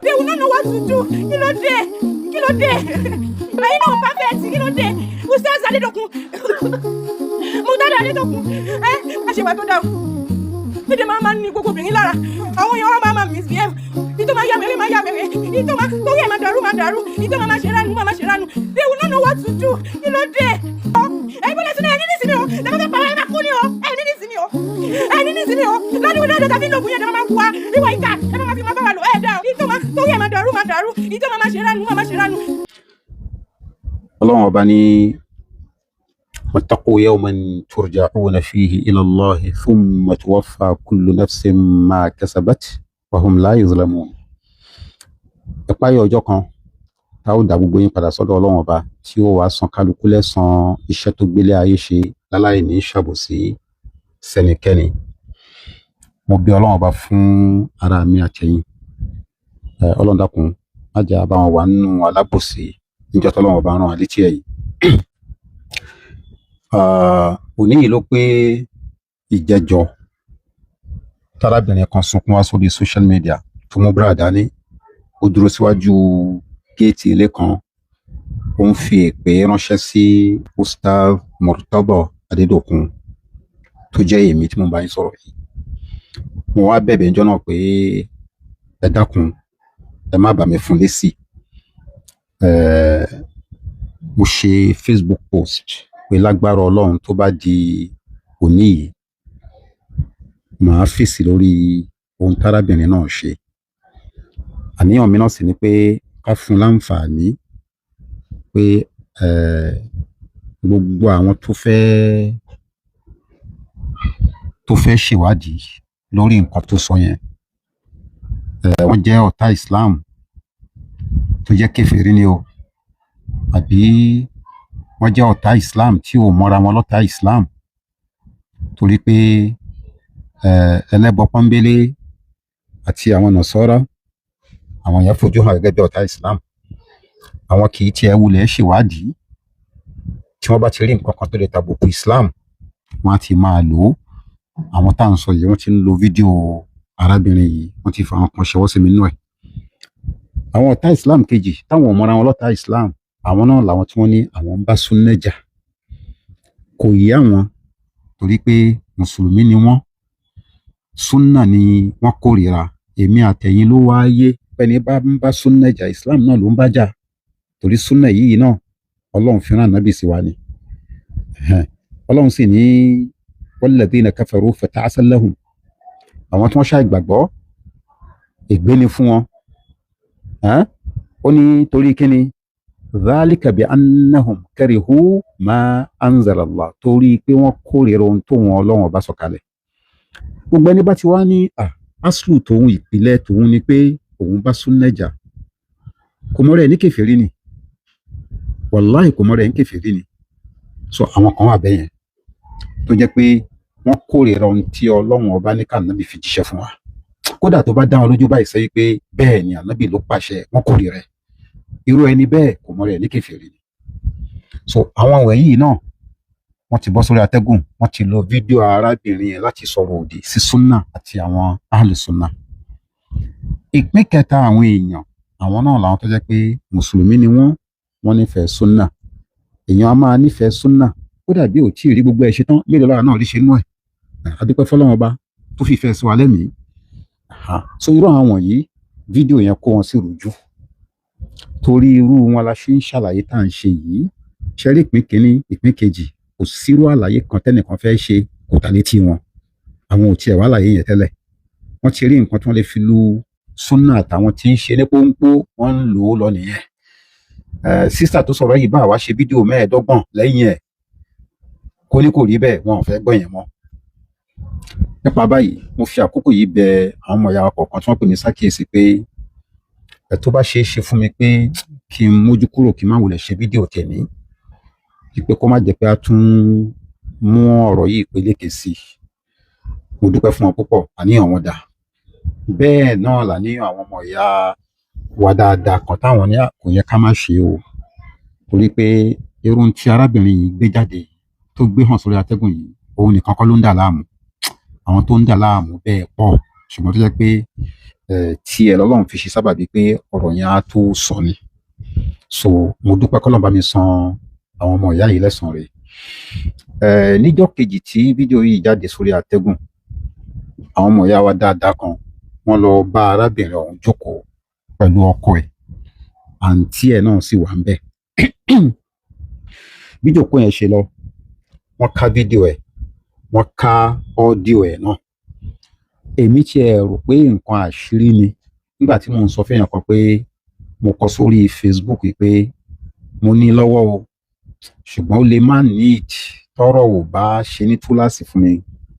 They will not know what to do. Kí ló dé? Kí ló dé? Ẹ̀yin náà perfect. Kí ló dé? Ustaz Adédokun. Murtada Adédokun. Àṣewà tó dáa. Níbi máa ní gbogbo obìnrin lára. Àwọn èèyàn wa máa misbehave. Ìtọ́ máa yá mẹ́rẹ́. Ìtọ́ máa torí ẹ̀ máa dàrú. Ìtọ́ máa ṣe ránu. They will not know what to do. Kí ló dé? Everybody listen, ẹni nísìmí o. Lẹ́kọ̀ọ́ fẹ́ para ẹ̀ máa kú ni o. Ẹni nísìmí o. Lọ́dún dáadáa fi ń lògùn yẹn dáná máa wá. Ìwà ìka ẹ máa fi máa bá wa lò ẹ̀ dá. Ìtọ́ máa torí ẹ̀ máa dàrú. Ìtọ́ máa ṣe ránu. Ọlọ́run ọba ní wattaqu yawman turja'una fihi ila Allahi thumma tuwaffa kullu nafsin ma kasabat wa hum la yuzlamun. Ẹ páyà ọjọ́ kan tá ó dá gbogbo yín padà sọ́dọ̀ Ọlọ́run ọba tí ó wàá san kálukú lẹ́san iṣẹ́ tó gbélé ayé ṣe láláì ní ṣàbòsí sẹ́nikẹ́ni. Mo bí Ọlọ́run ọba fún ara mi àtẹ̀yìn. Ọlọ́run dákun má jẹ́ a bá wọn wà nínú alábòsí níjọ́ tọ́lọ́run ọba rán wa létí ẹ̀ yìí. Òní yìí ló pé ìjẹjọ tárábìnrin kan sunkún wá sórí social media tó mú búrà dání. Ó dúró síwájú géètì ilé kan, ó ń fi èpè ránṣẹ́ sí Ustaz Murtada Adédokun tó jẹ́ èmi tí mo bá yín sọ̀rọ̀ yìí. Mo wá bẹ̀bẹ̀ níjọ́ náà pé ẹ dákun ẹ má bà mí fún lésì. Mo ṣe Facebook post pé lágbára Ọlọ́run tó bá di òní yìí màá fèsì lórí ohun tárábìnrin náà ṣe. Àníyàn mi náà sì ni pé ká fún láǹfààní pé gbogbo àwọn tó fẹ́ ṣèwádìí lórí nǹkan tó sọ yẹn, wọ́n jẹ́ ọ̀tá Islam tó jẹ́ kèfèrí ni o, àbí wọ́n jẹ́ ọ̀tá Islam tí ò mọ́ra wọn lọ́tá Islam torí pé ẹlẹ́bọ pọ́nbélé àti àwọn Nasara àwọn yẹn fojú hàn gẹ́gẹ́ bí ọ̀tá Islam. Àwọn kì í tiẹ̀ wulẹ̀ ṣèwádìí. Tí wọ́n bá ti rí nǹkan kan tó lè tàbùkù Islam wọ́n á ti máa lò ó. Àwọn tá à ń sọ yìí wọ́n ti ń lo fídíò arábìnrin yìí, wọ́n ti fa àwọn kan ṣọwọ́ sí mi nínú ẹ̀. Àwọn ọ̀tá Islam kejì táwọn ò mọ́ra wọn lọ́tá Islam, àwọn náà làwọn tí wọ́n ní àwọn ń bá súnnà jà. Kò yé àwọn torí pé mùsùlùmí ni wọ́n, súnnà ni wọ́n kórìíra. Èmi àtẹ̀yin ló wá yé pẹ́ni bá ń bá súnnà jà, Islam náà ló ń bá jà torí súnnà yìí náà Ọlọ́run fi rán Ànábì sí wa ni. Ọlọ́run sì ní walladhina kafaru fata'asan lahum. Àwọn tí wọ́n ṣá ìgbàgbọ́ ègbé ni fún wọn. Ó ní torí kíni dhalika bi annahum karihu ma anzala Allah, torí pé wọ́n kórìíra ohun tó wọn Ọlọ́run ọba sọ̀kalẹ̀. Gbogbo ẹni bá ti wá ní aslu tòun ìpìlẹ̀ tòun ni pé òun bá súnnà jà, kò mọ̀ rẹ̀ ní kèfèrí ni, wàláhì kò mọ̀ rẹ̀ ní kèfèrí ni. So àwọn kan wà bẹ́yẹn tó jẹ́ pé wọ́n kórìíra ohun tí Ọlọ́run ọba ní ká Ànábì fi jíṣẹ́ fún wa. Kódà tó bá dá wọn lójú báyìí sẹ́yìn pé bẹ́ẹ̀ ni Ànábì ló pàṣẹ, wọ́n kórìíra ẹ̀. Irú ẹni bẹ́ẹ̀ kò mọ̀ rẹ̀ ní kèfèrí ni. So àwọn wọ̀nyí náà wọ́n ti bọ́ sórí atẹ́gùn, wọ́n ti lo fídíò arábìnrin yẹn láti sọ̀rọ̀ òdì sí súnnà àti àwọn ahlu súnnà. Ìpín kẹta àwọn èèyàn, àwọn náà làwọn tó jẹ́ pé mùsùlùmí ni wọ́n nífẹ̀ẹ́ súnnà. Èèyàn á máa nífẹ̀ẹ́ súnnà kódà bí ò tí ì rí gbogbo ẹ̀ ṣe tán, mélòó lára náà rí ṣe nú ẹ̀. A dúpẹ́ fọ́lọ́run ọba tó fi ìfẹ́ sí wa lẹ́mìí. So irú àwọn wọ̀nyí fídíò yẹn kó wọn sí rújú torí irú wọn la ṣe ń ṣàlàyé tá à ń ṣe yìí. Ṣe rí ìpín kínní ìpín kejì, kò sírú àlàyé kan tẹ́nìkan fẹ́ ṣe kò ta létí wọn. Àwọn ò tiẹ̀ wá àlàyé yẹn tẹ́lẹ̀. Wọ́n ti rí nǹkan tí wọ́n lè fi lu súnnà àtàwọn tí ń ṣe ní pọ́npọ́, wọ́n ń lò ó lọ nìyẹn. Sísà tó sọ̀rọ̀ yìí bá wa ṣe fídíò 25 lẹ́yìn ẹ̀, kó ní kò rí bẹ́ẹ̀, wọn ò fẹ́ gbọ́ yẹn mọ́. Nípa báyìí mo fi àkókò yìí bẹ àwọn ọmọ ìyá wa kọ̀ọ̀kan tí wọ́n pè mí sákìyèsí pé tó bá ṣeé ṣe fún mi pé kí n mójú kúrò kí n má wulẹ̀ ṣe fídíò tẹ̀ní, pé kó má jẹ́ pé a tún mú ọ̀rọ̀ yìí peléke sí i. Mo dúpẹ́ fún wọn púpọ̀, àníyàn wọn dà. Bẹ́ẹ̀ náà làníyàn àwọn ọmọ ìyá wa dáadáa kan táwọn ní kò yẹ ká má ṣe o, torí pé irun tí arábìnrin yìí gbé jáde tó gbé hàn sórí atẹ́gùn yìí, òun nìkan kọ́ ló ń dà láàmú. Àwọn tó ń dà láàmú bẹ́ẹ̀ pọ̀, ṣùgbọ́n tó jẹ́ pé tí ẹ lọ́lọ́run fi ṣe sábàbí pé ọ̀rọ̀ yẹn á tó sọ ni. So mo dúpẹ́ kọ́lọ́n bá mi san àwọn ọmọ ìyá yìí lẹ́san rẹ̀. Níjọ́ kejì tí fídíò yìí jáde sórí àtẹ́gùn, àwọn ọmọ ìyá wa dáadáa kan wọ́n lọ bá arábìnrin ọ̀hún jókòó pẹ̀lú ọkọ ẹ̀, àǹtí ẹ̀ náà sì wà ń bẹ̀. Bí jókòó yẹn ṣe lọ, wọ́n ká fídíò ẹ̀, wọ́n ká ọ́díò ẹ̀ náà. Èmi ti ẹ̀ rò pé nǹkan àṣírí ni nígbà tí mò ń sọ fẹ́yàn kan pé mo kọ sórí Facebook pé mo ní lọ́wọ́ o, ṣùgbọ́n ó lè má need tọ́rọ̀ ò bá ṣe ní túláàsì fún mi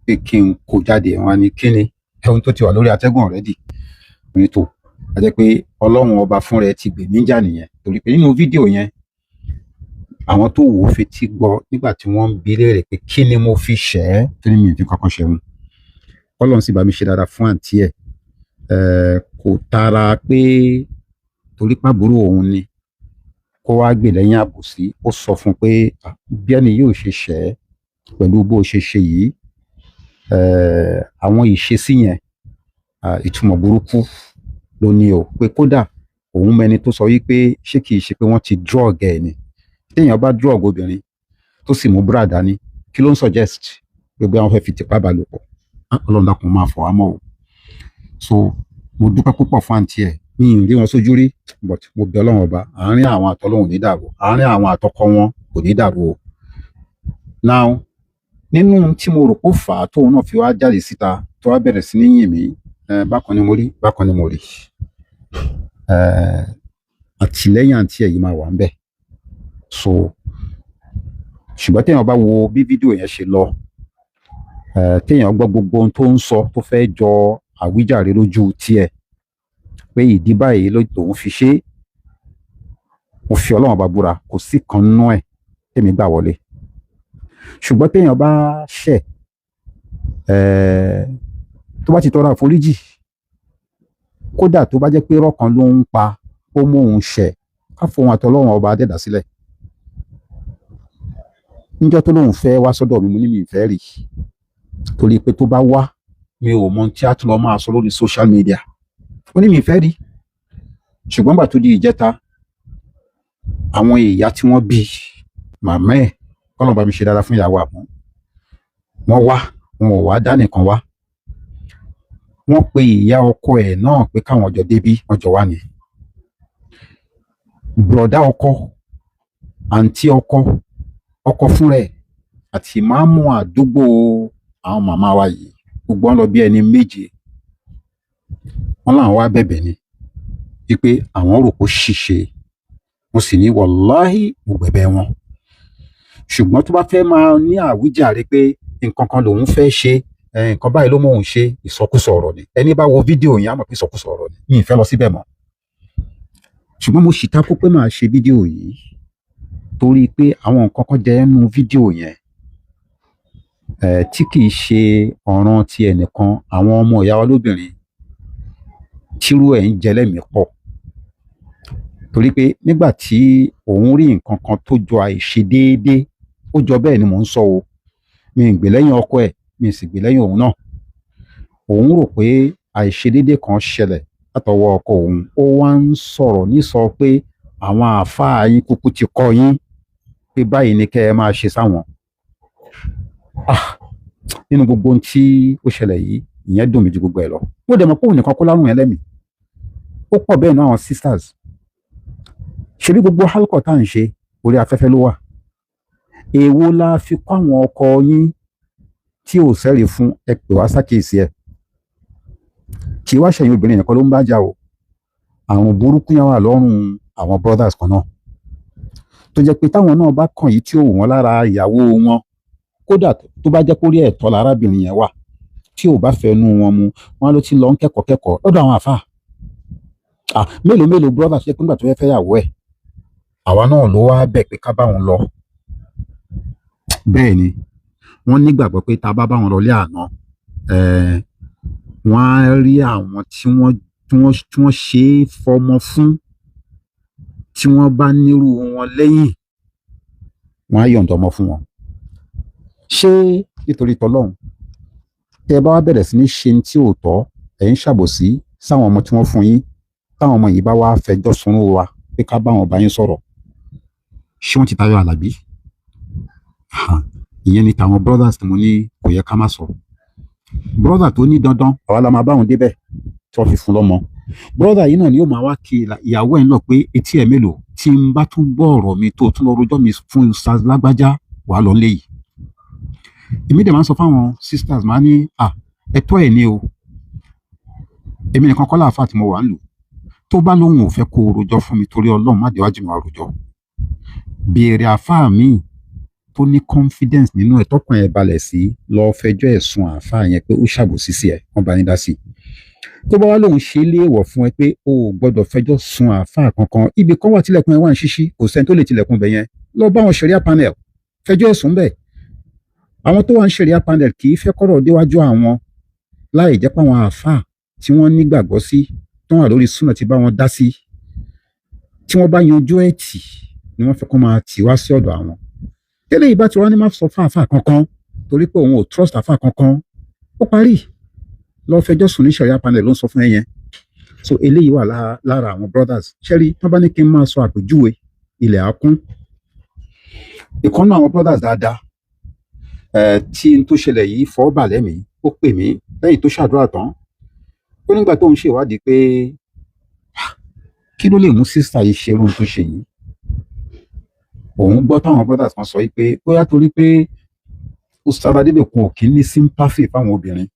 pé kí n kó jáde. Wọn ní kíni ẹ̀hún tó ti wà lórí atẹ́gùn already ní tó a jẹ́ pé ọlọ́run ọba fún rẹ̀ ti gbèmí jà nìyẹn, torí pé nínú fídíò yẹn àwọn tó wò ó fetí gbọ́ nígbà tí wọ́n ń bi léèrè pé kí ni mo fi ṣẹ̀ ẹ́, kí ni mi fi kankan ṣẹ̀ wọn. Ọlọ́run sì bá mi ṣe dáadáa fún àǹtí ẹ̀, kò tara pé torí pàbúrò òun ni kó wá gbè lẹ́yìn àbòsí. Ó sọ fún pé bí ẹni yóò ṣe ṣẹ̀ ẹ́ pẹ̀lú bó ṣe ṣe yìí, àwọn ìṣesí yẹn ìtumọ̀ burúkú ló ní o, pé kódà òun mẹni tó sọ wípé ṣé kìí ṣe pé wọ́n ti drug ẹ̀ ni. Téèyàn bá drug obìnrin tó sì mú búrà dání, kí ló ń suggest pé bí wọ́n fẹ́ fi tipa bá lò pọ̀. Ọlọ́run dákun máa fọ̀ á mọ́ o. So mo dúpẹ́ púpọ̀ fún àǹtí ẹ̀, mi ì rí wọn sójú rí, but mo bẹ̀ Ọlọ́run ọba àárín àwọn àtọlọ́hun ò ní dàrú, àárín àwọn àtọkọ wọn kò ní dàrú o. Now nínú tí mo rò pé ó fà á tóun náà fi wá jáde síta tó wá bẹ̀rẹ̀ sí ní yìn mí, bákan ni mo rí bákan ni mo rí, àtìlẹ́yìn àǹtí ẹ̀ yìí máa wà ń bẹ̀. So ṣùgbọ́n téèyàn bá wo bí fídíò yẹn ṣe lọ, téèyàn gbọ́ gbogbo ohun tó ń sọ tó fẹ́ jọ àwíjàre lójú tiẹ̀ pé ìdí báyìí lòun fi ṣe, mo fi Ọlọ́run bá búra kò sí kan nínú ẹ̀ tèmi gbà wọlé. Ṣùgbọ́n téèyàn bá ṣẹ̀, tó bá ti tọrọ àforíjì, kódà tó bá jẹ́ pé irọ́ kan ló ń pa ó mú òun ṣẹ̀, ká fohùn àtọlọ́run ọba adẹ́dà sílẹ̀. Níjọ́ tó lóun fẹ́ wá sọ́dọ̀ mi, mo ní mi ì fẹ́ rí, torí pé tó bá wá mi ò mọ tí a tún lọ máa sọ lórí social media. Mo ní mi ì fẹ́ rí. Ṣùgbọ́n gbà tó di ìjẹta, àwọn ìyá tí wọ́n bí màmá ẹ̀, kọ́lọ́n bá mi ṣe dáadáa fún ìyàwó àmọ́, wọ́n wá, wọn ò wá dá nìkan wá, wọ́n pe ìyá ọkọ ẹ̀ náà pé káwọn jọ débí, wọ́n jọ wá ní. Bùrọ̀dá ọkọ, àǹtí ọkọ, ọkọ fúnra ẹ̀ àti ìmáàmù àdúgbò àwọn màmá wa yìí, gbogbo wọn lọ bí ẹni méje. Wọ́n láwọn wá bẹ̀bẹ̀ ni wípé àwọn rò kó ṣìṣe. Mo sì ní wàláhì mo gbẹ̀bẹ̀ wọn. Ṣùgbọ́n tó bá fẹ́ máa ní àwíjàre pé nǹkan kan lòun fẹ́ ṣe, nǹkan báyìí ló mọ̀ òun ṣe, ìsọkúsọ ọ̀rọ̀ ni. Ẹni bá wo fídíò yẹn á mọ̀ pé ìsọkúsọ ọ̀rọ̀ ni. Mi ì fẹ́ lọ síbẹ̀ mọ́. Ṣùgbọ́n mo sì takú pé màá ṣe fídíò yìí torí pé àwọn nǹkan kan jẹ́ nínú fídíò yẹn tí kìí ṣe ọ̀ràn ti ẹnìkan, àwọn ọmọ ìyá wa lóbìnrin tírú ẹ̀ ń jẹ lẹ́mìí pọ̀. Torí pé nígbà tí òun rí nǹkan kan tó jọ àìṣedéédé, ó jọ bẹ́ẹ̀ ni mò ń sọ o, mi ì gbè lẹ́yìn ọkọ ẹ̀, mi ì sì gbè lẹ́yìn òun náà. Òun rò pé àìṣedéédé kan ṣẹlẹ̀ látọwọ́ ọkọ òun, ó wá ń sọ̀rọ̀ nísọ pé àwọn àáfàá yín kúkú ti kọ́ yín pé báyìí ni kẹ́ ẹ máa ṣe sáwọn. Nínú gbogbo ohun tí ó ṣẹlẹ̀ yìí, ìyẹn dùn mí ju gbogbo ẹ̀ lọ. Mo dẹ̀ mọ̀ pé òun nìkan kó lárùn yẹn lẹ́mìí, ó pọ̀ bẹ́ẹ̀ náà àwọn sisters. Ṣebí gbogbo halkọ̀ tá à ń ṣe orí afẹ́fẹ́ ló wà. Èwo la fi kọ́ àwọn ọkọ yín tí ò sẹ́rí fún, ẹ pè wá sákèsí ẹ̀. Kì í wá ṣẹ̀yìn obìnrin nìkan ló ń bá jà o. Àrùn burúkú yẹn wà lọ́rùn àwọn brothers kan náà, tó jẹ́ pé táwọn náà bá kàn yìí tí ò wù wọ́n lára ìyàwó wọn, kódà tó bá jẹ́ kó rí ẹ̀tọ́ lárábìnrin yẹn wà, tí ò bá fẹ́ nu wọn mu, wọn ló ti lọ ń kẹ́kọ̀ọ́ lọ́dọ̀ àwọn àfáà. Mélòó brothers ṣe pé nígbà tó fẹ́ fẹ́yàwó ẹ̀, àwa náà ló wá bẹ̀ pé ká bá wọn lọ. Bẹ́ẹ̀ ni wọ́n nígbàgbọ́ pé tá a bá bá wọn lọ lé àná, wọ́n á rí àwọn tí wọ́n ṣe é fọmọ fún, tí wọ́n bá nírú wọn lẹ́yìn, wọ́n á yọ̀ǹda ọmọ fún wọn. Ṣé nítorí tọlọ́run tẹ́ ẹ bá wá bẹ̀rẹ̀ sí ní ṣe tí ò tọ́, ẹ̀ ń ṣàbòsí, sáwọn ọmọ tí wọ́n fún yín táwọn ọmọ yìí bá wá fẹjọ́ sùn wa pé ká bá wọn bá yín sọ̀rọ̀ ṣé wọ́n ti tayọ àlàbí ìyẹn ni tàwọn brothers tí mo ní kò yẹ ká má sọ brother tó ní dandan àwa la máa bá wọn débẹ̀ tí wọ́n fi fún lọ́mọ brother yìí náà ni yóò máa wá kí ìyàwó ẹ̀ ń lọ pé etí ẹ̀ mélòó tí n bá tún gbọ́ ọ̀rọ̀ mi tó tún lọ rojọ́ mi fún Ustaz lágbájá wàá lọ lé yìí èmi dẹ̀ máa ń sọ fáwọn sisters máa ní ẹ̀tọ́ ẹ̀ ní o èmi nìkan kọ́ láàfáà tí mo wà ń lò tó bá lóhùn ò fẹ́ kó o rojọ́ fún mi torí Ọlọ́run má déwájú mi wá rojọ́ béèrè àfáà míì tó ní confidence nínú ẹ̀ tọkàn ẹ̀ balẹ̀ sí lọ fẹjọ́ ẹ̀ sùn àfáà yẹn pé ó ṣàbòsí sí ẹ̀ wọ́n bá ní dá sí tó bá wá lóhùn ṣe léèwọ̀ fún ẹ pé o ò gbọ́dọ̀ fẹjọ́ sùn àfáà kankan ibi kan wà tilẹ̀kùn ẹ̀ wà ń ṣíṣí kò sẹ́ni tó lè tilẹ̀kùn bẹ̀ yẹn lọ bá àwọn sharia panel fẹjọ́ ẹ̀ sùn bẹ̀ àwọn tó wà ń sharia panel kì í fẹ́ kọ́rọ̀ déwájú àwọn láì jẹ́ pé àwọn àfáà tí wọ́n nígbàgbọ́ sí tó wà lórí súnà ti bá wọn dá sí tí wọ́n bá yanjú ẹ̀ tì ni wọ́n fẹ́ kó máa tì wá sí ọ̀dọ̀ àwọn tẹ́lẹ̀ ìbá tí wọ́n ní má sọ fún àfáà kankan torí pé òun ò trust àfáà kankan ó parí lọ fẹjọ́ sùn ní sharia panel ló ń sọ fún ẹ yẹn so eléyìí wà lára àwọn brothers ṣẹ́rí tó bá ní kí n máa sọ àpèjúwe ilẹ̀ akún ìkànnì àwọn brothers dáadáa tí n tó ṣẹlẹ̀ yìí fọ́ bà lẹ́mìí ó pè mí lẹ́yìn tó ṣàdúrà tán ó nígbà tó ń ṣèwádìí pé kí ló lè mú sísá yìí ṣe irun tó ṣe yìí òun gbọ́ táwọn brothers kan sọ pé bóyá torí pé Ustaz Adébẹ̀kun ò kí ní sympathy fáwọn obìnrin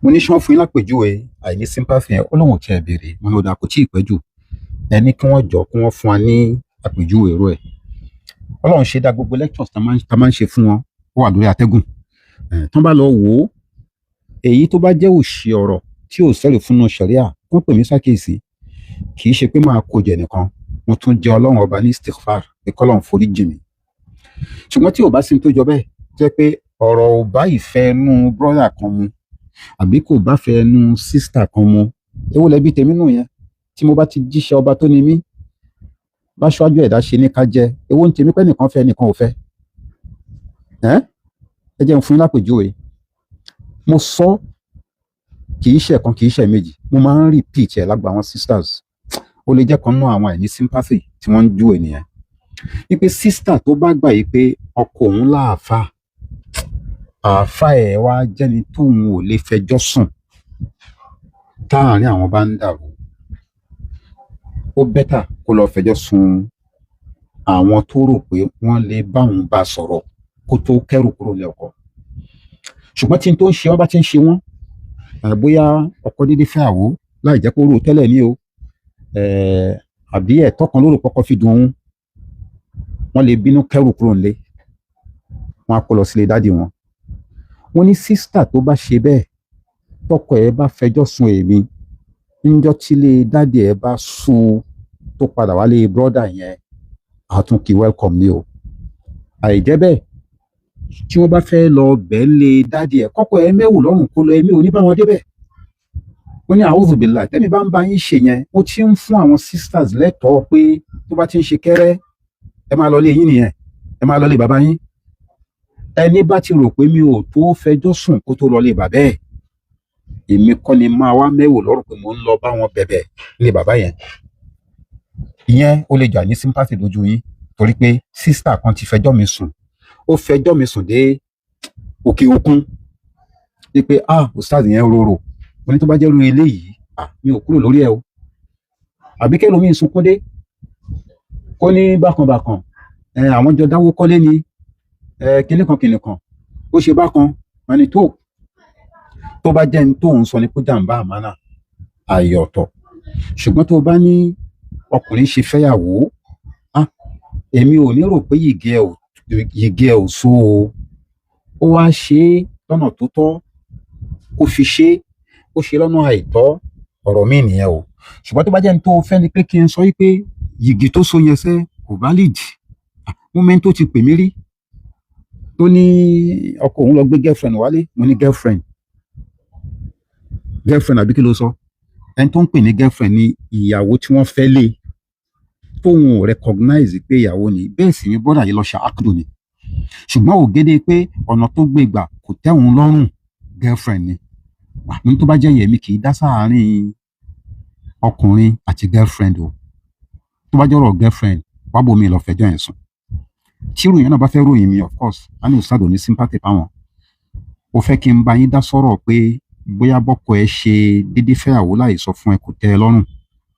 mo ní sọ́n fún yín lápèjúwe àìní sympathy yẹn ó lóun tí ẹ béèrè mo ní ọ̀dà kò tí ì pẹ́ jù ẹni kí wọ́n jọ kí wọ́n fún wa ní àpèjúwe irú ẹ̀ Ọlọ́run ṣe dá gbogbo lectures tá máa ń ṣe fún wọn ó wà lórí atẹ́gùn tán bá lọ wò ó èyí tó bá jẹ́ òṣì ọ̀rọ̀ tí ò sẹ́rì fún un ṣẹ̀ríà wọ́n pè mí sákèsí kì í ṣe pé máa kó jẹ nìkan mo tún jẹ Ọlọ́run ọba ní istighfar pé kọ́lọ́run forí jì mí ṣùgbọ́n tí ò bá sí tó jọ bẹ́ẹ̀ jẹ́ pé ọ̀rọ̀ ò bá ìfẹ́ nú brother kan mu àbí kò bá fẹ́ nú sister kan mu èwo lẹbi tèmi nù yẹn tí mo bá ti jíṣẹ́ ọba tó ní mí bá ṣáájú ẹ̀dá ṣe ní ká jẹ èwo ń tèmi pé nìkan fẹ́ nìkan ò fẹ́ ẹ jẹ́ n fún yín lápèjúwe mo sọ kì í ṣe kan kì í ṣe méjì mo máa ń repeat ẹ̀ lágbà àwọn sisters ó lè jẹ́ kan náà àwọn àìní sympathy tí wọ́n ń jú ènìyàn wípé sister tó bá gbà yìí pé ọkọ òun láàfáà àáfáà ẹ̀ wá jẹ́ni tóun ò lè fẹjọ́ sùn táàrin àwọn bá ń dàrú ó bẹ́tà kó lọ fẹjọ́ sùn àwọn tó rò pé wọ́n lè báwọn bá sọ̀rọ̀ kó tó kẹ́rù kúrò ní ọkọ ṣùgbọ́n tí n tó ń ṣe wọ́n bá ti ń ṣe wọ́n bóyá ọkọ dédé fẹ́ àwò láì jẹ́ kó rò tẹ́lẹ̀ ní o àbí ẹ̀tọ́ kan lórúkọ kọ́ fi dùn òun wọ́n lè bínú kẹ́rù kúrò nílé wọ́n á kó lọ sílé dádì wọn wọ́n ní sísítà tó bá ṣe bẹ́ẹ̀ tọkọ ẹ̀ bá fẹjọ́ sùn èmi níjọ́ tílé dádì ẹ̀ bá sùn tó padà wálé brọ́dà yẹn àtúnkì welcome ni o àìjẹ́ bẹ́ẹ̀ tí wọ́n bá fẹ́ lọ bẹ́ẹ̀ lé dádì ẹ̀ kọ́kọ́ ẹ mẹ́wù lọ́rùn kó lọ ẹ̀mí ò ní bá wọn débẹ̀ wọ́n ní a'udhu billahi tẹ́mi bá ń bá yín ṣe yẹn ó ti ń fún àwọn sisters lẹ́tọ̀ọ́ pé tó bá ti ń ṣe kẹ́rẹ́ ẹ máa lọ lé yín nìyẹn ẹ máa lọ lé bàbá yín ẹni bá ti rò pé mi ò tó fẹjọ́ sùn kó tó lọ lé bàbá ẹ̀ èmi kọ́ ni máa wá mẹ́wù lọ́rùn pé mò ń lọ bá wọn bẹ̀bẹ̀ lé bàbá yẹn ìyẹn ó lè jà ní sympathy lójú yín torí pé sister kan ti fẹjọ́ mi sùn ó fẹjọ́ mi sùn dé òkè òkun wípé ustaz yẹn rorò mo ní tó bá jẹ́ irú eléyìí mi ò kúrò lórí ẹ̀ o àbí kẹ́lòmíì sunkún dé kó ní bákanbàkan àwọn jọ dáwó kọ́lé ni kìnìkan ó ṣe bákan wọn ni tó bá jẹ́ ní tó ń sọ ní kó jàǹbá àmánà ààyè ọ̀tọ̀ ṣùgbọ́n tó bá ní ọkùnrin ṣe fẹ́yàwó èmi ò ní rò pé yìgì ẹ̀ ò so ó wá ṣe é lọ́nà tó tọ́ kó fi ṣe é ó ṣe lọ́nà àìtọ́ ọ̀rọ̀ mi nìyẹn o ṣùgbọ́n tó bá jẹ́ ní tó fẹ́ ni pé kí n sọ wípé yìgì tó so yẹn sẹ́ kò valid moment tó ti pè mí rí tó ní ọkọ òun lọ gbé girlfriend wálé mo ní girlfriend àbí kí ló sọ ẹni tó ń pè ní girlfriend ni ìyàwó tí wọ́n fẹ́ lé tóun ò recognize pé ìyàwó ni bẹ́ẹ̀ sì ni bọ́dà yìí lọ ṣe àkùdù ni ṣùgbọ́n ògede pé ọ̀nà tó gbé gbà kò tẹ́hun lọ́rùn girlfriend ni ní tó bá jẹ́ yẹ̀mí kì í dá sáàárín ọkùnrin àti girlfriend o. Tó bá jọ́rọ̀ girlfriend wá bòmí lọ fẹjọ́ yẹn sùn. Tí ìròyìn náà bá fẹ́ ròyìn mi of course á ní òsàdò ní sympathy fáwọn. Ó fẹ́ kí n bá yín dá sọ̀rọ̀ pé bóyá bọ́kọ ẹ ṣe dédé fẹ́yàwó láì sọ fún ẹ kò tẹ́ ẹ lọ́rùn.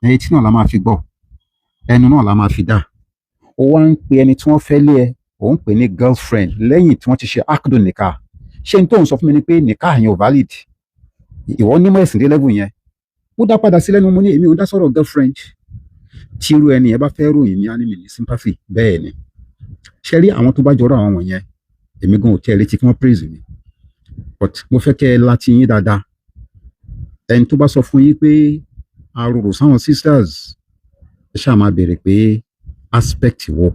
Etí náà la máa fi gbọ́, ẹnu náà la máa fi dá. Ó wá ń pe ẹni tí wọ́n fẹ́ lé ẹ, ó ń pè ní girlfriend lẹ́yìn tí wọ́n ti ṣe akdo nìka. Ṣé n tó ń sọ fún mi ni pé nìka yẹn ò valid? Ìwọ nímọ̀ ẹ̀sìn dé level yẹn. Ó dá padà sí lẹ́nu mo ní èmi ò dá sọ̀rọ̀ girlfriend. Tí irú ẹni yẹn bá fẹ́ ròyìn ní anime ní sympathy bẹ́ẹ̀ ni. Ṣé rí àwọn tó bá jọrọ àwọn wọ̀nyẹn, èmi gan ò tẹ́ ẹ létí kí wọ́n praise mi. But mo fẹ́ kẹ́ ẹ láti yín dáadáa. Ẹni tó bá sọ fún yín pé arorò sáwọn sisters, ẹ ṣáà máa béèrè pé aspect wo.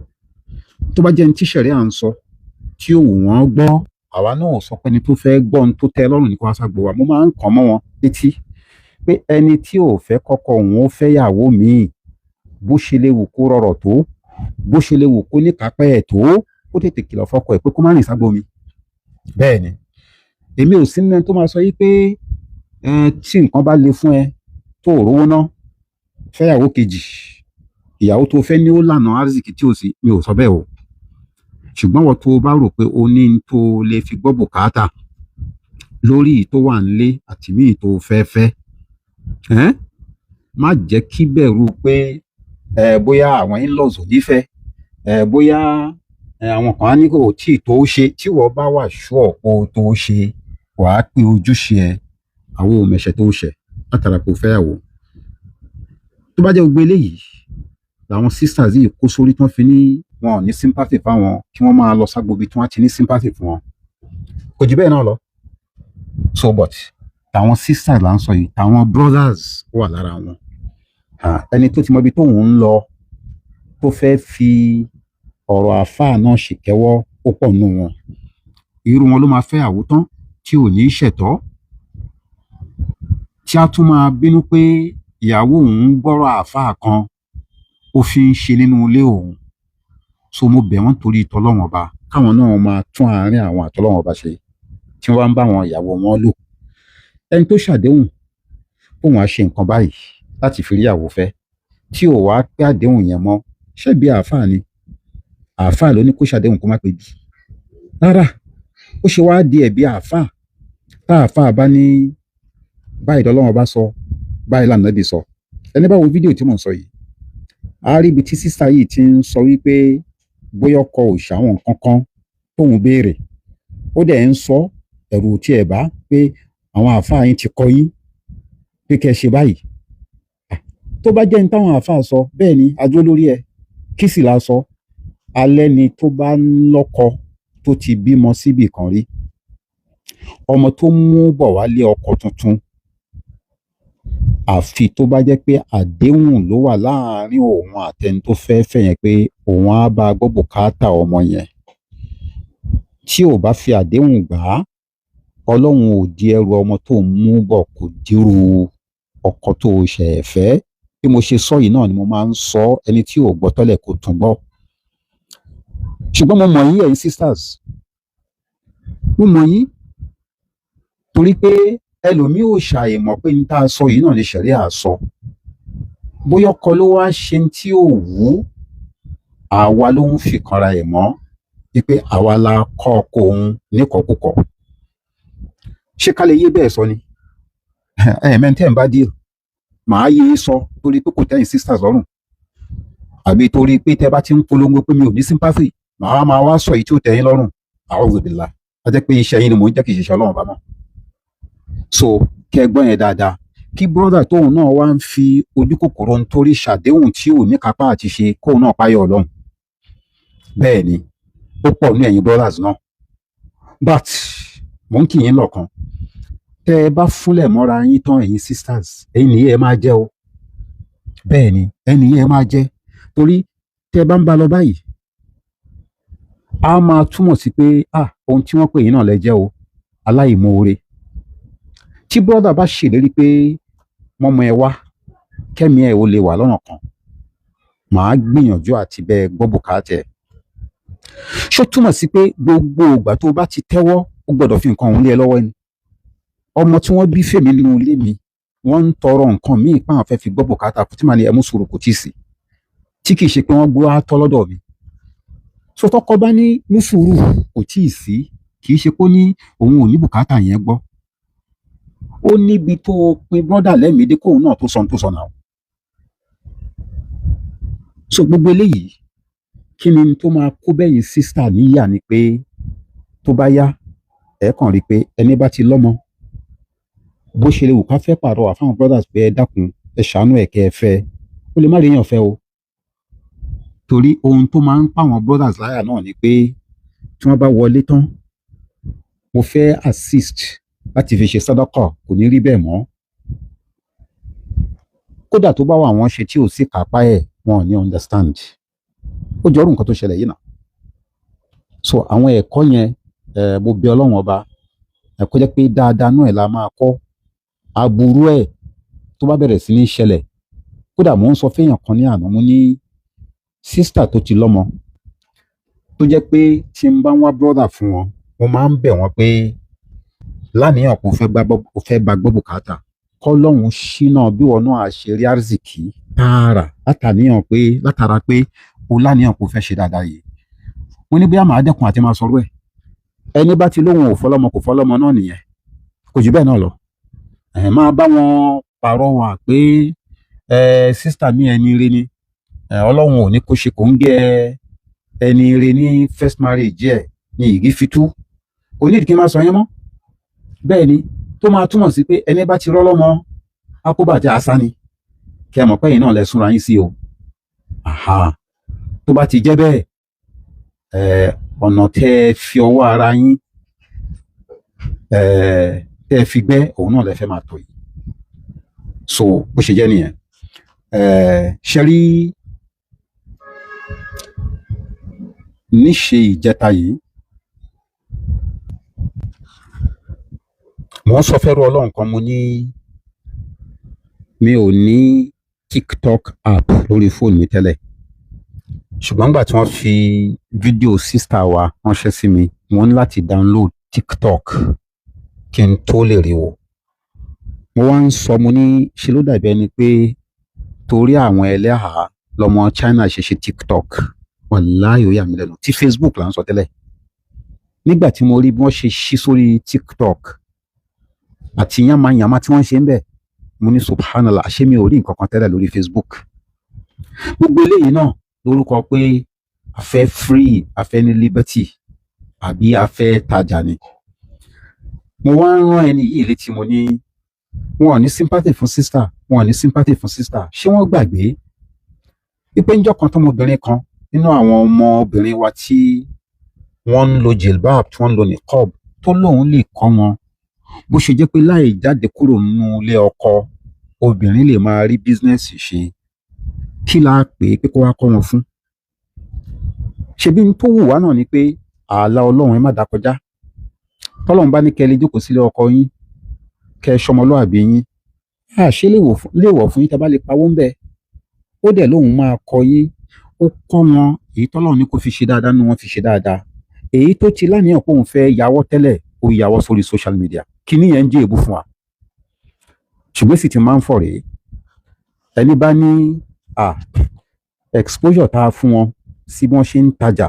Tó bá jẹ́ ní tíṣẹ̀rí à ń sọ tí ò wù wọ́n gbọ́, àwa náà sọ pé ẹni tó fẹ́ gbọ́ ohun tó tẹ́ lọ́rùn ní kó wá ságbo wa. Mo máa ń kàn mọ́ wọn létí pé ẹni tí ò fẹ́ kọ́kọ́ òun ó fẹ́ yàwó míì, bó ṣe lè wù kó rọrọ̀ tó, bó ṣe lè wù kó níkápẹ́ ẹ̀ tó, ó tètè kìlọ̀ fọ́kọ ẹ̀ pé kó má rìn ságbo mi. Bẹ́ẹ̀ ni, èmi ò sí nínú ẹni tó máa sọ yí pé tí nǹkan bá le fún ẹ tó ò rówó ná, fẹ́yàwó kejì, ìyàwó tó fẹ́ ní ó lànà arzikì tí ò sí, mi ò sọ bẹ́ẹ̀ o. Ṣùgbọ́n wọ́n tó bá rò pé o ní tó lè fi gbọ́ bùkátà lórí tó wà nílé àti míì tó fẹ́ má jẹ́ kí bẹ̀rù pé bóyá àwọn in-laws ò ní fẹ́, bóyá àwọn kan á ní kò tí ì tó ṣe. Tí wọ́n bá wà ṣúọ̀ pé o tó ṣe, wàá pé ojúṣe ẹ, àwọn òmẹ̀ṣẹ̀ tó ṣẹ̀ látara kó fẹ́yàwó. Tó bá jẹ́ gbogbo eléyìí làwọn sisters yìí kó sórí tán fi ní wọn ò ní sympathy fáwọn, kí wọ́n máa lọ ságbobi tí wọ́n ti ní sympathy fún wọn. Kò jù bẹ́ẹ̀ náà lọ. So but tàwọn sisters là ń sọ yìí, tàwọn brothers wà lára wọn. Ẹni tó ti mọ ibi tóun ń lọ tó fẹ́ fi ọ̀rọ̀ àfáà náà ṣèkẹ́wọ́ ó pọ̀ nù wọn. Irú wọn ló máa fẹ́yàwó tán tí ò ní ṣẹ̀tọ́, tí a tún máa bínú pé ìyàwó òun gbọ́rọ̀ àfáà kan ó fi ń ṣe nínú ilé òun. So mo bẹ̀ wọ́n torí tọlọ́wọ́n ọba káwọn náà máa tún àárín àwọn àtọlọ́wọ́n ọba ṣe tí wọ́n bá ń bá àwọn ìyàwó wọn lò. Ẹni tó ṣàdéhùn òun á ṣe nǹkan báyìí láti fi rí ìyàwó fẹ́ tí ò wá pé àdéhùn yẹn mọ́, ṣebí àáfàá ni? Àáfàá ló ní kó ṣàdéhùn kó má pé bí. Rárá, ó ṣe wá di ẹ̀bi àáfàá tá àáfàá bá ní báyìí lọ́lọ́run bá sọ, báyìí l'Ànábì sọ. Ẹni bá wo fídíò tí mò ń sọ yìí, a rí ibi tí sísá yìí ti ń sọ wípé bóyá ọkọ ò ṣàwọn nǹkan kan tóun béèrè. Ó dẹ̀ ń sọ ẹ̀rù tí ẹ̀ bá pé àwọn àáfàá yín ti kọ yín pé kẹ́ ẹ ṣe báyìí. Tó bá jẹ́ ní táwọn àáfàá sọ, bẹ́ẹ̀ ni adúró lórí ẹ. Kí sì la sọ? Alẹ́ ni tó bá ń lọ́kọ tó ti bímọ síbì kan rí, ọmọ tó mú bọ̀ wálé ọkọ tuntun, àfi tó bá jẹ́ pé àdéhùn ló wà láàárín òun àtẹni tó fẹ́ fẹ́ yẹn pé òun á bá gbọ́ bùkátà ọmọ yẹn. Tí ò bá fi àdéhùn gbà á, Ọlọ́run ò di ẹrù ọmọ tó ń mú bọ̀ kò dírú ọkọ tó ṣẹ̀ fẹ́. Bí mo ṣe sọ yìí náà ni mo máa ń sọ, ẹni tí ò gbọ́ tọ́lẹ̀ kò tún gbọ́. Ṣùgbọ́n mo mọ̀ yín ẹ̀yin sisters, mo mọ̀ yín torí pé ẹlòmíì ò ṣàìmọ̀ pé ní tá a sọ yìí náà ni ṣẹ̀ríà sọ. Bóyá ọkọ ló wá ṣe tí ò wú, àwa ló ń fìkanra ẹ̀ mọ́ wípé àwa la kọ́ ọkọ òun níkọ̀ọ́kùkọ̀. Ṣé ká lè yé bẹ́ẹ̀ sọ ni? Mẹ́ntẹ́ ń bá díẹ̀ màá yé sọ torí pé kò tẹ́yìn sisters lọ́rùn, àbí torí pé tẹ́ bá ti ń polongo pé mi ò ní sympathy màá máa wá sọ èyí tí ó tẹ́yìn lọ́rùn. A'udhu billah, a jẹ́ pé iṣẹ́ yín ni mò ń jẹ́ kì í ṣiṣẹ́ Ọlọ́run bá mọ́. So kẹ́ gbọ́n yẹn dáadáa, kí brother tóun náà wá ń fi ojú kòkòrò nítorí ṣàdéhùn tí ò ní kápá àti ṣe kóun náà páyọ̀ Ọlọ́run. Bẹ́ẹ̀ ni ó pọ̀ ní ẹ̀yin brothers náà, but mò ń kì yín lọ́kàn. Tẹ́ ẹ bá fúnlẹ̀ mọ́ra yín tán ẹ̀yin sisters, ẹ̀yin nìyí ẹ máa jẹ́ o. Bẹ́ẹ̀ ni ẹ̀yin nìyí ẹ máa jẹ́, torí tẹ́ ẹ bá ń bá lọ báyìí a máa túmọ̀ sí pé ohun tí wọ́n pè yín náà lẹ jẹ́ o, aláìmoore. Tí brother bá ṣèlérí pé mọ́mọ́ ẹ wá kẹ́mi ẹ ò lè wà lọ́nà kan, màá gbìyànjú àti bẹ́ẹ̀ gbọ́ bùkátà ẹ̀. Ṣó túmọ̀ sí pé gbogbo ìgbà tó bá ti tẹ́wọ́ ó gbọ́dọ̀ fi nǹkan òun lé ẹ lọ́wọ́ ni? ọmọ tí wọ́n bí fèmí nínú ilé mi wọ́n ń tọrọ nǹkan míì pé àwọn fẹ́ fi gbọ́ bùkátà kù tí màá ní ẹmú sùúrù kò tí ì sí tí kì í ṣe pé wọ́n gbọ́ àtọ́ lọ́dọ̀ mi. So tọkọ bá ní ní sùúrù kò tí ì sí kì í ṣe pé ó ní òun ò ní bùkátà yẹn gbọ́. Ó níbi tó pin brọ́dà lẹ́mìí dé kóun náà tó sọ náà. So gbogbo eléyìí kí ni tó máa kó bẹ́yìn sísítà níyà ni pé tó bá yá ẹ kàn rí i pé ẹni bá ti lọ́mọ bó ṣe lè wù ká fẹ́ pàrọwà fáwọn brothers pé ẹ dákun ẹ ṣàánú ẹ̀ kẹ́ ẹ fẹ́ ó lè má rí èèyàn fẹ́ o. Torí ohun tó máa ń pàwọn brothers láyà náà ni pé tí wọ́n bá wọlé tán mo fẹ́ assist láti fi ṣe sàdákà kò ní rí bẹ́ẹ̀ mọ́. Kódà tó bá wà wọ́n ṣe tí ò sí kápá ẹ̀ wọn ò ní understand. Ó jọrú nǹkan tó ṣẹlẹ̀ yìí náà. So àwọn ẹ̀kọ́ yẹn mo bẹ̀ Ọlọ́run ọba ẹ̀kọ́ jẹ́ pé dáadáa náà ẹ̀ la máa kọ́ aburú ẹ̀ tó bá bẹ̀rẹ̀ sí ní ṣẹlẹ̀. Kódà mò ń sọ fẹ́yàn kan ní àná mo ní sísítà tó ti lọ́mọ tó jẹ́ pé tí n bá ń wá brọ́dà fún wọn mo máa ń bẹ̀ wọ́n pé láníyàn kò fẹ́ bá gbọ́ bùkátà kọ́lọ́hún ṣínà bí wọn náà ṣe rí àrísìkí tààrà látara pé o láníyàn kò fẹ́ ṣe dáadáa yìí. Mo ní bí a máa dẹ́kun àti máa sọ̀rọ̀ ẹ̀ ẹni bá ti lóhun ò fọlọ́mọ kò fọlọ́mọ náà nìyẹn kò jù bẹ́ẹ̀ náà lọ. Máa bá wọn pàrọwà pé sísítà mi ẹni ire ni Ọlọ́run ò ní kó ṣe kò ń gẹ ẹni ire ní first marriage ẹ̀ ní ìgí fitú kò ní ìdí kí n máa sọ yẹn mọ́. Bẹ́ẹ̀ ni tó máa túmọ̀ sí pé ẹni bá ti rọ́lọ́mọ akóbàjẹ́ asá ni kí ẹ mọ̀ pé ẹ̀yin náà lẹ súnra yín sí o. Tó bá ti jẹ́ bẹ́ẹ̀ ọ̀nà tẹ́ fi ọwọ́ ara yín tẹ́ fi gbẹ́ òun náà lẹ fẹ́ máa tọ̀ yìí. So bó ṣe jẹ́ nìyẹn. Ṣe rí níṣe ìjẹta yìí mo ń sọ fẹ́rù Ọlọ́run kan mo ní mi ò ní TikTok app lórí fóònù mi tẹ́lẹ̀ ṣùgbọ́n nígbà tí wọ́n fi fídíò sísítà wa ránṣẹ́ sí mi mo ní láti download TikTok kí n tó lè rí wò. Mo wá ń sọ mo ní ṣe ló dàbí ẹni pé torí àwọn ẹlẹ́hà lọmọ China ṣe TikTok wàláhì ó yà mí lẹ́nu tí Facebook là ń sọ tẹ́lẹ̀. Nígbà tí mo rí bí wọ́n ṣe ṣí sórí TikTok àti yánmayànmá tí wọ́n ṣe ń bẹ̀ mo ní subhanallah àṣé mi ò rí nǹkan kan tẹ́lẹ̀ lórí Facebook. Gbogbo eléyìí náà lórúkọ pé a fẹ́ free a fẹ́ ní liberty àbí a fẹ́ tajà ni. Mo wá ń rán ẹni yìí létí mo ní wọn ò ní sympathy fún sister wọn ò ní sympathy fún sister ṣé wọ́n gbàgbé wípé níjọ́ kan tọmọbìnrin kan nínú àwọn ọmọbìnrin wa tí wọ́n ń lo jilbab tí wọ́n ń lo niqab tó lóun lè kọ́ wọn bó ṣe jẹ́ pé láì jáde kúrò nínú ilé ọkọ obìnrin lè máa rí bísínẹ́sì ṣe kí la pè é pé kó wá kọ́ wọn fún. Ṣebí n tó wù wá náà ni pé ààlà Ọlọ́run ẹ má dá kọjá tọ́lọ́run bá ní kẹ́ lè jókòó sílé ọkọ yín kẹ́ ṣọmọlúàbí yín ṣé lè wọ̀ fún yín tá bá lè pawó ń bẹ̀. Ó dẹ̀ lóun máa kọ́ yín ó kọ́ wọn èyí tọ́lọ́run ní kó fi ṣe dáadáa ní wọ́n fi ṣe dáadáa èyí tó ti láníyàn pé òun fẹ́ yàwọ́ tẹ́lẹ̀ ó yàwọ́ sórí social media kíní yẹn ń jẹ́ èébú fún wa ṣùgbọ́n sì ti máa ń fọ̀ rèé ẹni bá ní exposure tá a fún wọn sí bí wọ́n ṣe ń tajà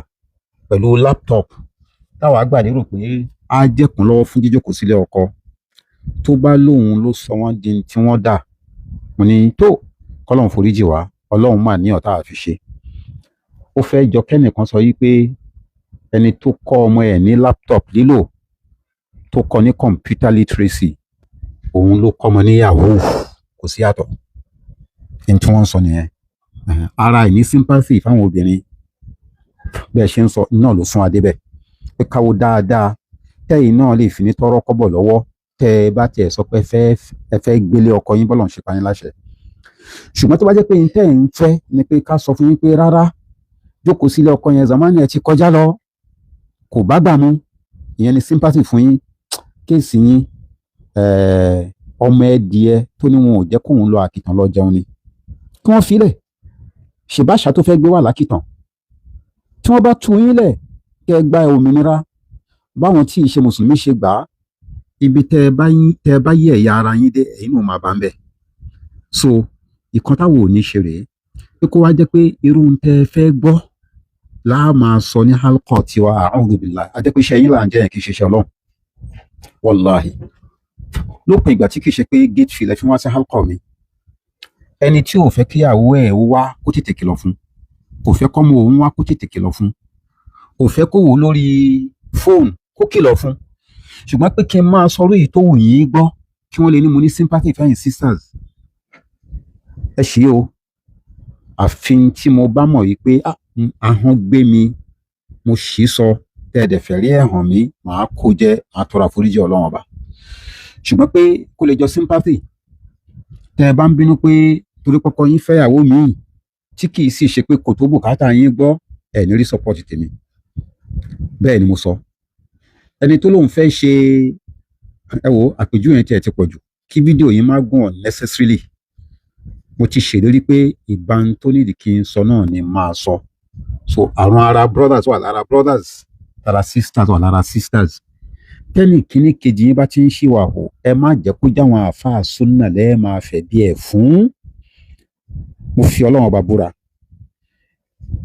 pẹ̀lú laptop táwa gbà lérò pé á jẹ́kùn lọ́wọ́ fún jíjókòó sílé ọkọ tó bá lóun ló sọ wọ́n di tí wọ́n dà mo ní tó kọ́lọ́run foríjì wá Ọlọ́run mà ní ọ̀tá àfi ṣe. Ó fẹ́ jọ kẹ́nìkan sọ yí pé ẹni tó kọ́ ọmọ ẹ̀ ní laptop lílò tó kọ́ ní computer literacy òun ló kọ́ ọmọ ní yahoo kò sí yàtọ̀ ní tí wọ́n ń sọ nìyẹn. Ara ìní sympathy fáwọn obìnrin bẹ́ẹ̀ ṣe ń sọ náà ló fún adé bẹ́ẹ̀ pé káwo dáadáa tẹ́yìn náà lè fi ní tọ́rọ́ kọ́bọ̀ lọ́wọ́ tẹ́ ẹ bá tiẹ̀ sọ pé ẹ fẹ́ gbélé ọkọ yín bọ́lọ̀ ń ṣe pa yín láṣẹ. Ṣùgbọ́n tó bá jẹ́ pé n tẹ́ ẹ̀ ń fẹ́ ni pé ká sọ fún yín pé rárá jókòó sílé ọkọ yẹn zamani ẹ ti kọjá lọ kò bá gbà mú ìyẹn ni sympathy fún yín kéèsì yín ọmọ ẹdìẹ tó ní wọn ò jẹ́ kóun lọ àkìtàn lọ jẹun ni kí wọ́n filẹ̀ ṣèbáṣà tó fẹ́ gbé wà lákìtàn tí wọ́n bá tú yín lẹ̀ kẹ́ ẹ gba òmìnira báwọn tí ìṣe mùsùlùmí ṣe gbà á ibi tẹ́ ẹ bá yí ẹ̀yà ara yín dé ẹ̀yin náà máa bá ń bẹ̀. So ìkan táwọn ò ní ṣe rèé pé kó wá jẹ́ pé irú tẹ́ ẹ fẹ́ gbọ́ láà máa sọ ní halkọ tiwa a'udhu billahi adẹ́pẹ́ iṣẹ́ yín là ń jẹ́ yẹn kì í ṣe iṣẹ́ ọlọ́run wàláhì lópin ìgbà tí kì í ṣe pé gate fee lẹ fi wá sí halkọ mi ẹni tí ò fẹ́ kíyàwó ẹ̀ wá kó tètè kìlọ̀ fún kò fẹ́ kọ́mọ òun wá kó tètè kìlọ̀ fún kò fẹ́ kó wò lórí fóònù kó kìlọ̀ fún ṣùgbọ́n pé kí n máa sọ orí èyí tó wù yín gbọ́ kí wọ́n lè ní mo ní sympathy fẹ́yìn sisters ẹ ṣí o àfi tí mo bá mọ̀ yìí pé ahọ́n gbé mi mo ṣì sọ tẹ́ẹ̀dẹ̀ fẹ́ rí ẹ̀ hàn mí màá kó jẹ́ màá tọrọ àforíjì ọlọ́run ọba ṣùgbọ́n pé kó lè jọ sympathy tẹ́ ẹ bá ń bínú pé torí kọ́kọ́ yín fẹ́yàwó míì tí kì í sì ṣe pé kò tó bùkátà yín gbọ́ ẹ̀ ní rí support tèmi bẹ́ẹ̀ ni mo sọ ẹni tó lóun fẹ́ ṣe ẹ wo àpèjúwe yẹn tí ẹ ti pọ̀ jù kí fídíò yín má gùn unnecessarily mo ti ṣèlérí pé ìbánu tó nídìí kí n sọ náà ni máa sọ so àwọn ara brothers wà lára brothers lára sisters wà lára sisters tẹ́nì kíní kejì yín bá ti ń ṣìwà hù ẹ má jẹ́ kó jáwọn àáfàá súnà lẹ́ẹ̀ máa fẹ̀ bí ẹ̀ fún mo fi ọlọ́run ọba búra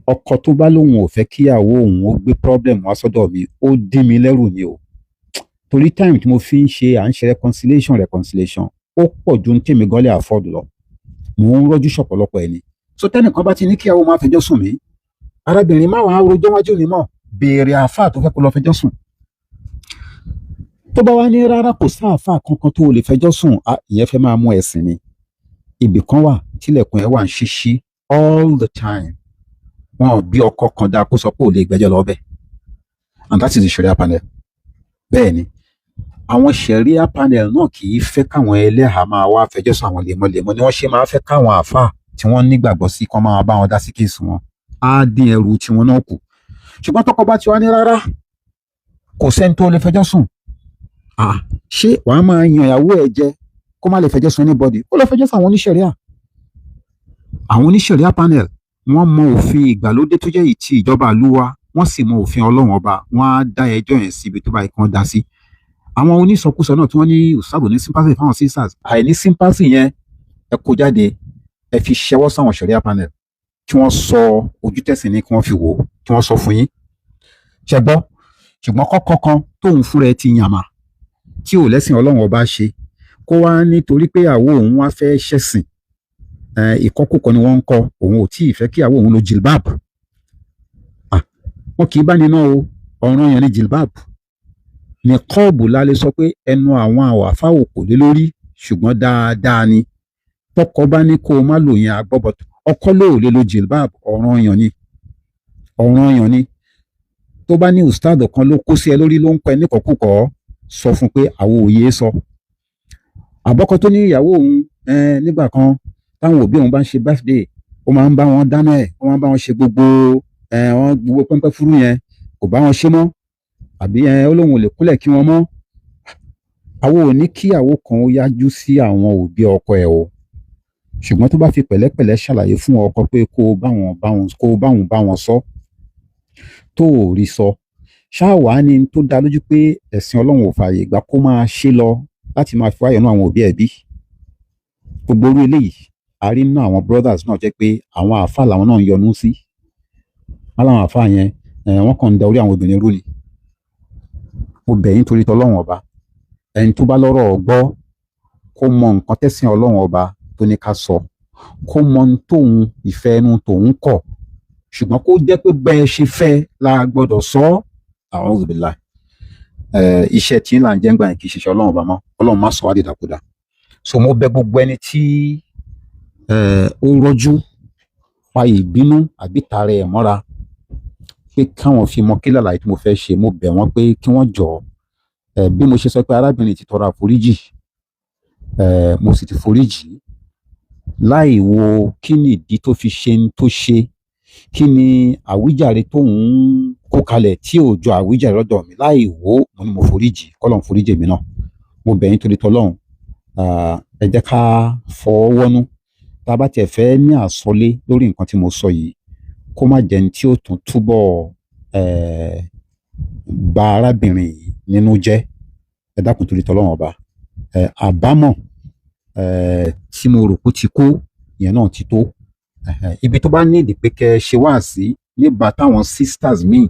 ọkọ tó bá lóun ò fẹ́ kíyàwó òun ó gbé problem wá sọ́dọ̀ mi ó dín mi lẹ́rù ni o torí time tí mo fi ń ṣe à ń ṣe reconciliation ó pọ̀ ju ní tèmi gan lè afford lọ mò ń rọ́jú ṣọ̀pọ̀lọpọ̀ ẹni so tẹ́nìkan bá ti ní kíyàwó máa fẹjọ́ sùn mí arábìnrin má wàá rojọ́ wájú mi mọ́ béèrè àáfàá tó fẹ́ kó lọ fẹjọ́ sùn tó bá wá ní rárá kò sí àáfàá kankan tó lè fẹjọ́ sùn ìyẹn fẹ́ máa mú ẹ̀sìn ni ibì kan wà tílẹ̀kùn ẹ̀ wà ń ṣíṣí all the time wọn bí ọkọ kan dáa kó sọ pé ò lè gbẹ́jọ́ lọ bẹ́ẹ̀ and that is the sharia panel bẹ́ẹ̀ ni àwọn sharia panel náà kì í fẹ́ káwọn ẹlẹ́hàá máa wá fẹjọ́ sùn àwọn lemọ́lemọ́ ni wọ́n ṣe máa fẹ́ káwọn àáfàá tí wọ́n nígbàgbọ́ sí kán máa bá wọn dá sí kéèsì wọn á dín ẹrù tiwọn náà kù ṣùgbọ́n tọkọ bá ti wá ní rárá kò sẹ́ni tó lè fẹjọ́ sùn ṣé wàá máa yan ìyàwó ẹ̀ jẹ kó má lè fẹjọ́ sùn anybody ó lọ fẹjọ́ sùn àwọn oníṣẹ̀ríà panel wọ́n mọ òfin ìgbàlódé tó jẹ́ ìtì ìjọba àlúwa wọ́n sì mọ òfin ọlọ́run ọba wọ́n á dá ẹjọ́ yẹn síbi tó bá ikán dá sí àwọn onísọkúsọ náà tí wọ́n ní ustaz ní sympathy fáwọn sisters àìní sympathy yẹn ẹ kó jáde ẹ fi ṣẹwọ́ sáwọn ṣẹ̀ríà panel kí wọ́n sọ ojú tẹ̀sìn ní kí wọ́n fi wò ó kí wọ́n sọ fún yín ṣẹgbọ́ ṣùgbọ́n kọ́kọ́ kan tóun fúnra ẹ ti yàmà tí ò lẹ́sìn ọlọ́run ọba ṣe kó wá nítorí pé àwo òun wá fẹ́ ṣẹ̀sìn ìkọkúkọ ni wọ́n ń kọ òun ò tí ì fẹ́ kí àwo òun lo jilbab wọn kì í bá nínú o ọ̀ràn yẹn ni jilbab ní kọ́ọ̀bù lálẹ́ sọ pé ẹnu àwọn àwàfà ò kò lé lórí ṣùgbọ́n dáadáa ni tọkọ bá ní kó o má lò yẹn àgbọ̀bọ̀ ọkọ ló lè lo jilbab ọ̀ràn yẹn ni tó bá ní ustad kan ló kó sí ẹ lórí ló ń pẹ níkọ̀kúkọ̀ sọ fún pé àwo òye sọ àbọ́kọ tó ní ìyàwó òun nígbà kan táwọn òbí òun bá ń ṣe birthday ó máa ń bá wọn dáná ó máa ń bá wọn ṣe gbogbo pẹ́ńpẹ́ fúrú yẹn kò bá wọn ṣe mọ́ àbí ó lóun ò lè kúnlẹ̀ kí wọ́n mọ́ àwọn ò ní kíyàwó kan ó yájú sí àwọn òbí ọkọ ẹ̀ o ṣùgbọ́n tó bá fi pẹ̀lẹ́pẹ̀lẹ́ ṣàlàyé fún ọkọ pé kó bá wọn sọ tó ò rí sọ ṣáàwá ni tó dá lójú pé ẹ̀sìn ọlọ́run ò fààyè gbà kó máa ṣe lọ láti máa fi wáyọ̀ náà àwọn òbí ẹ̀ bí gbogbo orí eléyìí a rí nínú àwọn brothers náà jẹ́ pé àwọn àáfàá làwọn náà ń yọnu sí wọn láwọn àáfàá yẹn wọ́n kàn ń da orí àwọn obìnrin rú ni mo bẹ̀ yín torí tọlọ́run ọba ẹni tó bá lọ́rọ̀ gbọ́ kó mọ nǹkan tẹ́sìn ọlọ́run ọba tó ní ká sọ kó mọ tóun ìfẹ́ ẹnu tóun kọ̀ ṣùgbọ́n kó jẹ́ pé bẹ́ẹ̀ ṣe fẹ́ la gbọ́dọ̀ sọ a'udhu billah iṣẹ́ tí ń là ń jẹ́ ń gbà yẹn kì í ṣiṣẹ́ ọlọ́run ọba mọ́ ọlọ́run má sọ wá dìdàkudà so mo bẹ̀ gbogbo ẹni tí ó rọ́jú pa ìbínú àbí tara ẹ̀ mọ́ra pé káwọn fi mọ kí lálàyé tí mo fẹ́ ṣe mo bẹ̀ wọ́n pé kí wọ́n jọ̀ọ́ bí mo ṣe sọ pé arábìnrin ti tọrọ àforíjì mo sì ti foríjì láì wo kí ni ìdí tó fi ṣe ń tó ṣe kí ni àwíjàre tóun kó kalẹ̀ tí ò jọ àwíjàre lọ́dọ̀ mi láì wo mo ní mo foríjì kọ́lọ́n foríjì mi náà mo bẹ̀ yín torí tọlọ́run ẹ jẹ́ ká fọwọ́ wọ́nú tá a bá tiẹ̀ fẹ́ ní àsọlé lórí nǹkan tí mo sọ yìí kó má jẹ́ ní tí ó tún túbọ̀ bà arábìnrin yìí nínú jẹ́ ẹ dákun torí tọ́lọ́run ọba àbámọ̀ tí mo rò pé ti kó ìyẹn náà ti tó ibi tó bá nídìí pé kẹ́ ẹ ṣe wá sí nígbà táwọn sisters míì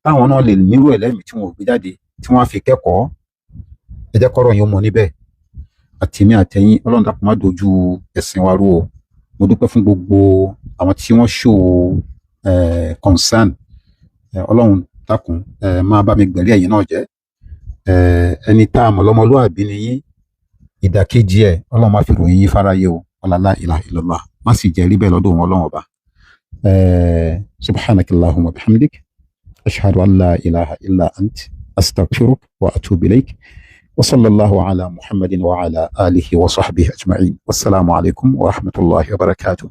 táwọn náà lè nírú ẹlẹ́mìí tí wọn ò gbé jáde tí wọ́n á fi kẹ́kọ̀ọ́ ẹ jẹ́ kọ́rọ̀ yín mọ níbẹ̀ àtèmi àtẹ̀yìn ọlọ́run dákun má dojú ẹ̀sìn wa rú o mo dúpẹ́ fún gbogbo àwọn tí wọ́n show concern ọlọ́run dákun máa bá mi gbẹ̀rí ẹ̀yin náà jẹ́ ẹni tá a mọ̀ lọ́mọlúwàbí ni yín ìdàkejì ẹ̀ ọlọ́run má fi ròyìn yín fáráyé o ọlá ilaha illallah má sì jẹ́ rí bẹ́ẹ̀ lọ́dọ̀ wọn ọlọ́run ọba subhanakallahumma bihamdik ashhadu an la ilaha illa ant astaghfiruk wa atubu ilayk وصلى الله على محمد وعلى آله وصحبه أجمعين والسلام عليكم ورحمة الله وبركاته